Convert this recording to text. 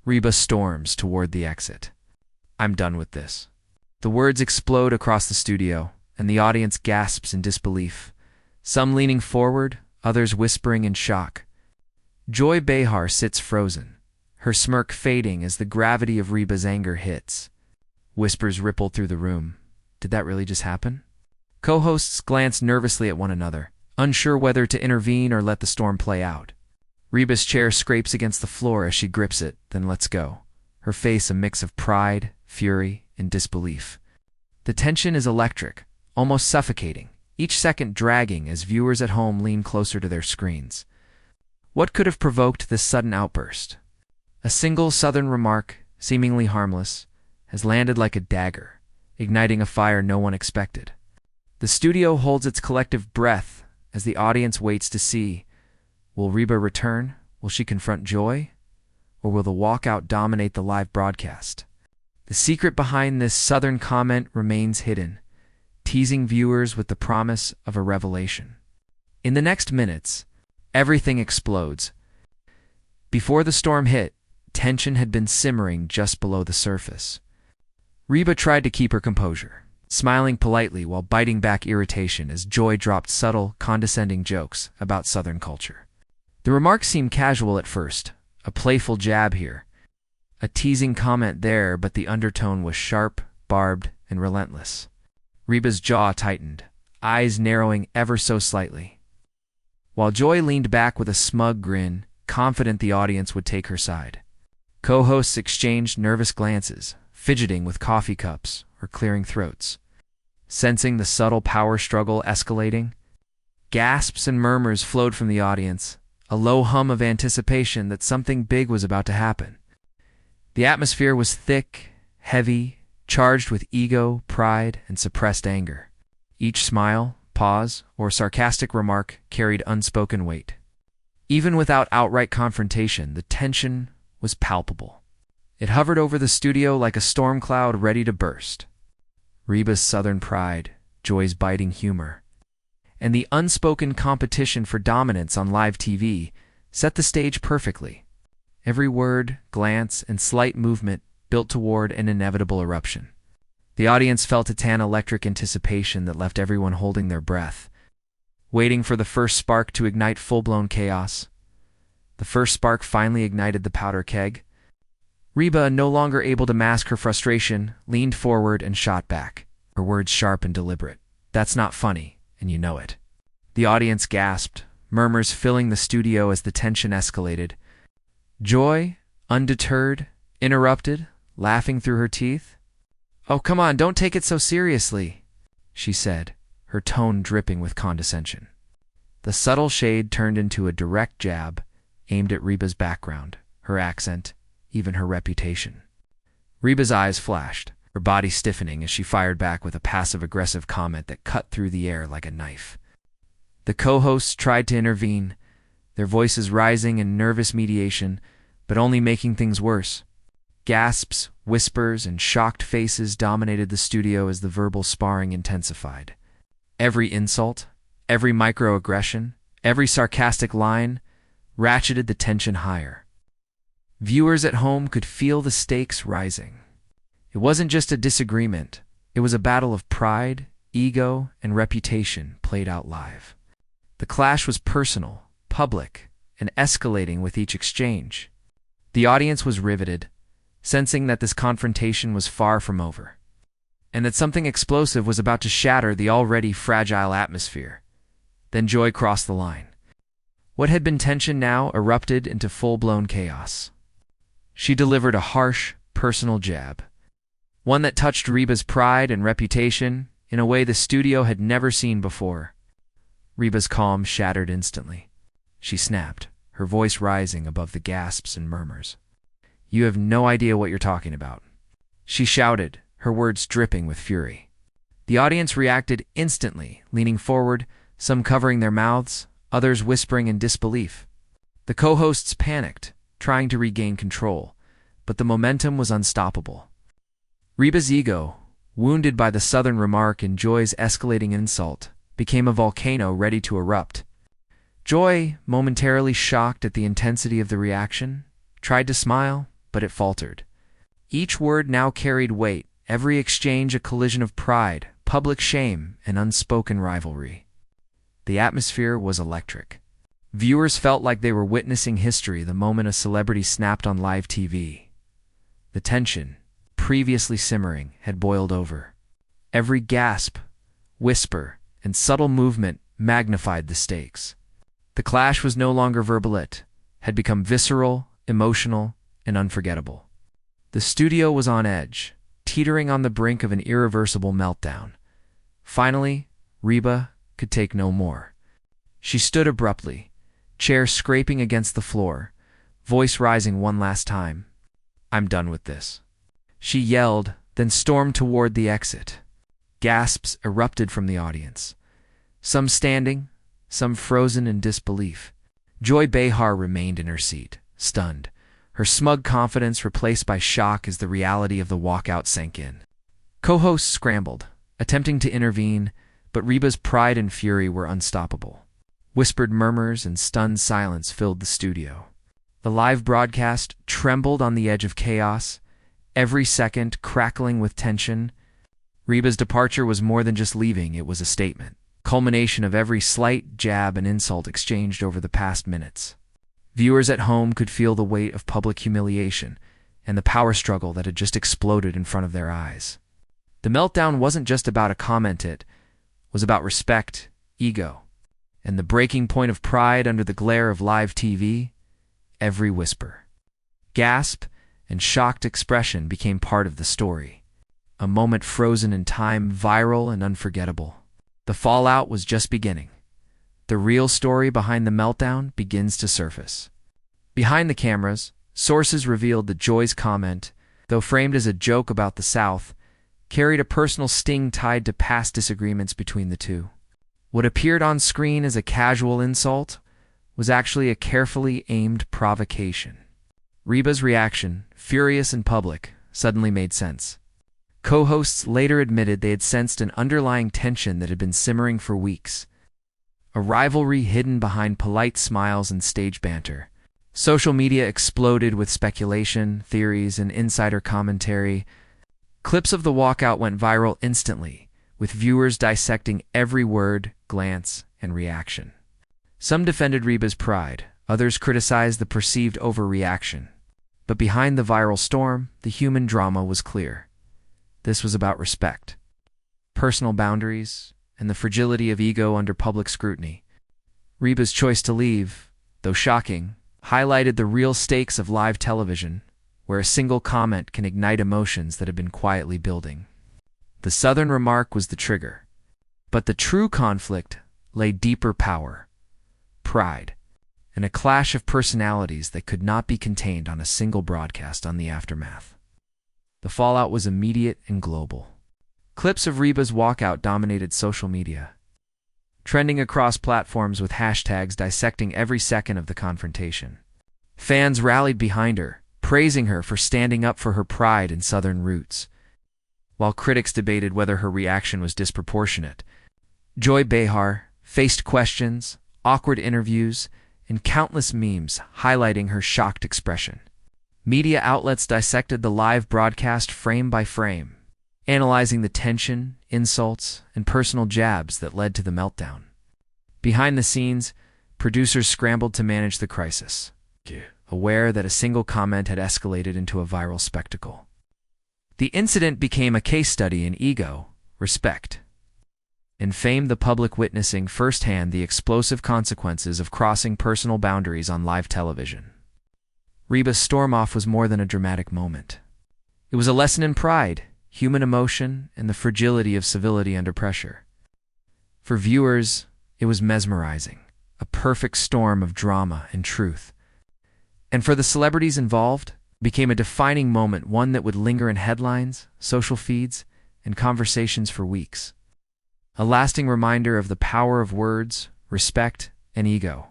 Reba storms toward the exit. "I'm done with this." The words explode across the studio, and the audience gasps in disbelief, some leaning forward, others whispering in shock. Joy Behar sits frozen, her smirk fading as the gravity of Reba's anger hits. Whispers ripple through the room. Did that really just happen? Co-hosts glance nervously at one another, unsure whether to intervene or let the storm play out. Reba's chair scrapes against the floor as she grips it, then lets go, her face a mix of pride, fury, and disbelief. The tension is electric, almost suffocating, each second dragging as viewers at home lean closer to their screens. What could have provoked this sudden outburst? A single Southern remark, seemingly harmless, has landed like a dagger, igniting a fire no one expected. The studio holds its collective breath as the audience waits to see, will Reba return? Will she confront Joy? Or will the walkout dominate the live broadcast? The secret behind this Southern comment remains hidden, teasing viewers with the promise of a revelation. In the next minutes, everything explodes. Before the storm hit, tension had been simmering just below the surface. Reba tried to keep her composure, smiling politely while biting back irritation as Joy dropped subtle, condescending jokes about Southern culture. The remarks seemed casual at first, a playful jab here, a teasing comment there, but the undertone was sharp, barbed, and relentless. Reba's jaw tightened, eyes narrowing ever so slightly, while Joy leaned back with a smug grin, confident the audience would take her side. Co-hosts exchanged nervous glances, fidgeting with coffee cups or clearing throats. Sensing the subtle power struggle escalating, gasps and murmurs flowed from the audience, a low hum of anticipation that something big was about to happen. The atmosphere was thick, heavy, charged with ego, pride, and suppressed anger. Each smile, pause, or sarcastic remark carried unspoken weight. Even without outright confrontation, the tension was palpable. It hovered over the studio like a storm cloud ready to burst. Reba's Southern pride, Joy's biting humor, and the unspoken competition for dominance on live TV set the stage perfectly. Every word, glance, and slight movement built toward an inevitable eruption. The audience felt a tan electric anticipation that left everyone holding their breath, waiting for the first spark to ignite full-blown chaos. The first spark finally ignited the powder keg. Reba, no longer able to mask her frustration, leaned forward and shot back, her words sharp and deliberate. "That's not funny, and you know it." The audience gasped, murmurs filling the studio as the tension escalated. Joy, undeterred, interrupted, laughing through her teeth. "Oh, come on, don't take it so seriously," she said, her tone dripping with condescension. The subtle shade turned into a direct jab, aimed at Reba's background, her accent, even her reputation. Reba's eyes flashed, her body stiffening as she fired back with a passive-aggressive comment that cut through the air like a knife. The co-hosts tried to intervene, their voices rising in nervous mediation, but only making things worse. Gasps, whispers, and shocked faces dominated the studio as the verbal sparring intensified. Every insult, every microaggression, every sarcastic line ratcheted the tension higher. Viewers at home could feel the stakes rising. It wasn't just a disagreement, it was a battle of pride, ego, and reputation played out live. The clash was personal, public, and escalating with each exchange. The audience was riveted, sensing that this confrontation was far from over, and that something explosive was about to shatter the already fragile atmosphere. Then Joy crossed the line. What had been tension now erupted into full-blown chaos. She delivered a harsh, personal jab, one that touched Reba's pride and reputation in a way the studio had never seen before. Reba's calm shattered instantly. She snapped, her voice rising above the gasps and murmurs. "You have no idea what you're talking about," she shouted, her words dripping with fury. The audience reacted instantly, leaning forward, some covering their mouths, others whispering in disbelief. The co-hosts panicked, trying to regain control, but the momentum was unstoppable. Reba's ego, wounded by the Southern remark and Joy's escalating insult, became a volcano ready to erupt. Joy, momentarily shocked at the intensity of the reaction, tried to smile, but it faltered. Each word now carried weight, every exchange a collision of pride, public shame, and unspoken rivalry. The atmosphere was electric. Viewers felt like they were witnessing history the moment a celebrity snapped on live TV. The tension, previously simmering, had boiled over. Every gasp, whisper, and subtle movement magnified the stakes. The clash was no longer verbal, it had become visceral, emotional, and unforgettable. The studio was on edge, teetering on the brink of an irreversible meltdown. Finally, Reba could take no more. She stood abruptly, chair scraping against the floor, voice rising one last time. "I'm done with this," she yelled, then stormed toward the exit. Gasps erupted from the audience, some standing, some frozen in disbelief. Joy Behar remained in her seat, stunned, her smug confidence replaced by shock as the reality of the walkout sank in. Co-hosts scrambled, attempting to intervene, but Reba's pride and fury were unstoppable. Whispered murmurs and stunned silence filled the studio. The live broadcast trembled on the edge of chaos, every second crackling with tension. Reba's departure was more than just leaving, it was a statement, culmination of every slight, jab, and insult exchanged over the past minutes. Viewers at home could feel the weight of public humiliation and the power struggle that had just exploded in front of their eyes. The meltdown wasn't just about a comment, it was about respect, ego, and the breaking point of pride under the glare of live TV. Every whisper, gasp, and shocked expression became part of the story. A moment frozen in time, viral and unforgettable. The fallout was just beginning. The real story behind the meltdown begins to surface. Behind the cameras, sources revealed that Joy's comment, though framed as a joke about the South, carried a personal sting tied to past disagreements between the two. What appeared on screen as a casual insult was actually a carefully aimed provocation. Reba's reaction, furious in public, suddenly made sense. Co-hosts later admitted they had sensed an underlying tension that had been simmering for weeks. A rivalry hidden behind polite smiles and stage banter. Social media exploded with speculation, theories, and insider commentary. Clips of the walkout went viral instantly, with viewers dissecting every word, glance, and reaction. Some defended Reba's pride, others criticized the perceived overreaction. But behind the viral storm, the human drama was clear. This was about respect, personal boundaries, and the fragility of ego under public scrutiny. Reba's choice to leave, though shocking, highlighted the real stakes of live television, where a single comment can ignite emotions that have been quietly building. The Southern remark was the trigger, but the true conflict lay deeper: power, pride, and a clash of personalities that could not be contained on a single broadcast on the aftermath. The fallout was immediate and global. Clips of Reba's walkout dominated social media, trending across platforms with hashtags dissecting every second of the confrontation. Fans rallied behind her, praising her for standing up for her pride and Southern roots, while critics debated whether her reaction was disproportionate. Joy Behar faced questions, awkward interviews, and countless memes highlighting her shocked expression. Media outlets dissected the live broadcast frame by frame, analyzing the tension, insults, and personal jabs that led to the meltdown. Behind the scenes, producers scrambled to manage the crisis, aware that a single comment had escalated into a viral spectacle. The incident became a case study in ego, respect, and fame, the public witnessing firsthand the explosive consequences of crossing personal boundaries on live television. Reba's storm-off was more than a dramatic moment. It was a lesson in pride, human emotion, and the fragility of civility under pressure. For viewers, it was mesmerizing, a perfect storm of drama and truth. And for the celebrities involved, it became a defining moment, one that would linger in headlines, social feeds, and conversations for weeks. A lasting reminder of the power of words, respect, and ego.